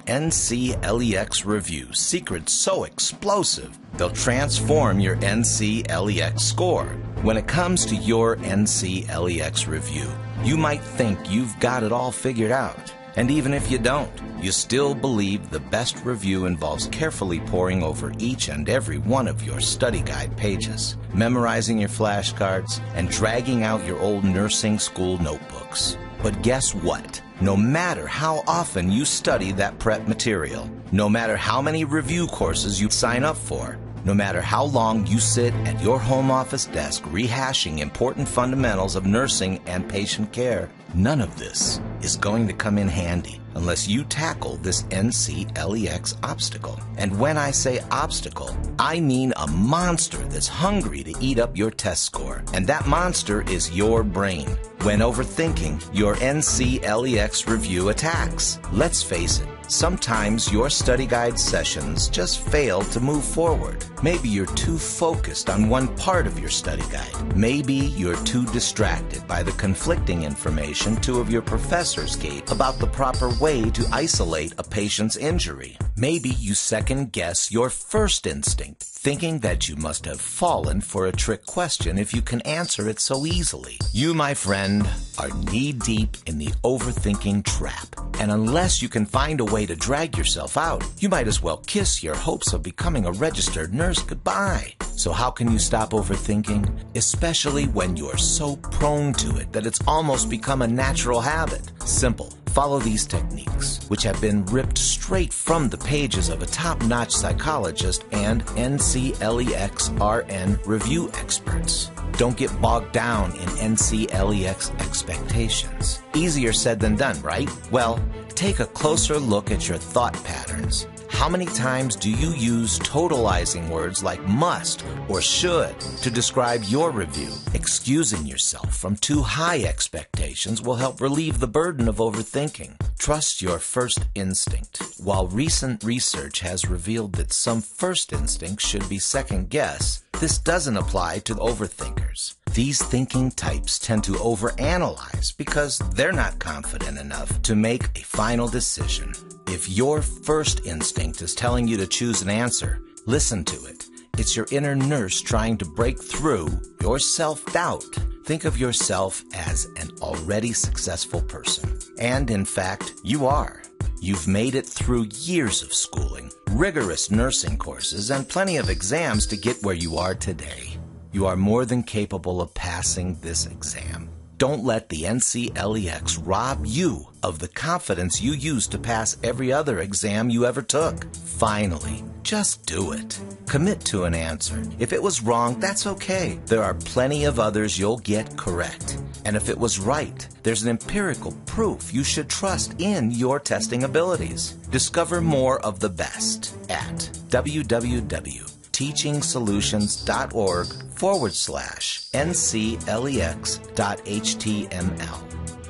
NCLEX Review. Secrets so explosive, they'll transform your NCLEX score. When it comes to your NCLEX Review, you might think you've got it all figured out. And even if you don't, you still believe the best review involves carefully poring over each and every one of your study guide pages, memorizing your flashcards, and dragging out your old nursing school notebooks. But guess what? No matter how often you study that prep material, no matter how many review courses you sign up for, no matter how long you sit at your home office desk rehashing important fundamentals of nursing and patient care, none of this is going to come in handy unless you tackle this NCLEX obstacle. And when I say obstacle, I mean a monster that's hungry to eat up your test score. And that monster is your brain. When overthinking, your NCLEX review attacks. Let's face it, sometimes your study guide sessions just fail to move forward. Maybe you're too focused on one part of your study guide. Maybe you're too distracted by the conflicting information two of your professors gave about the proper way to isolate a patient's injury. Maybe you second guess your first instinct, thinking that you must have fallen for a trick question if you can answer it so easily. You, my friend, are knee-deep in the overthinking trap. And unless you can find a way to drag yourself out, you might as well kiss your hopes of becoming a registered nurse goodbye. So how can you stop overthinking? Especially when you're so prone to it that it's almost become a natural habit. Simple. Follow these techniques, which have been ripped straight from the pages of a top-notch psychologist and NCLEX-RN review experts. Don't get bogged down in NCLEX expectations. Easier said than done, right? Well, take a closer look at your thought patterns. How many times do you use totalizing words like must or should to describe your review? Excusing yourself from too high expectations will help relieve the burden of overthinking. Trust your first instinct. While recent research has revealed that some first instincts should be second guess, this doesn't apply to overthinkers. These thinking types tend to overanalyze because they're not confident enough to make a final decision. If your first instinct is telling you to choose an answer, listen to it. It's your inner nurse trying to break through your self-doubt. Think of yourself as an already successful person. And in fact, you are. You've made it through years of schooling, rigorous nursing courses, and plenty of exams to get where you are today. You are more than capable of passing this exam. Don't let the NCLEX rob you of the confidence you used to pass every other exam you ever took. Finally, just do it. Commit to an answer. If it was wrong, that's okay. There are plenty of others you'll get correct. And if it was right, there's an empirical proof you should trust in your testing abilities. Discover more of the best at www.teachingSolutions.org/NCLEX.html.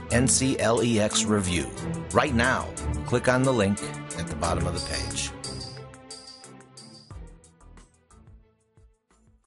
NCLEX Review. Right now, click on the link at the bottom of the page.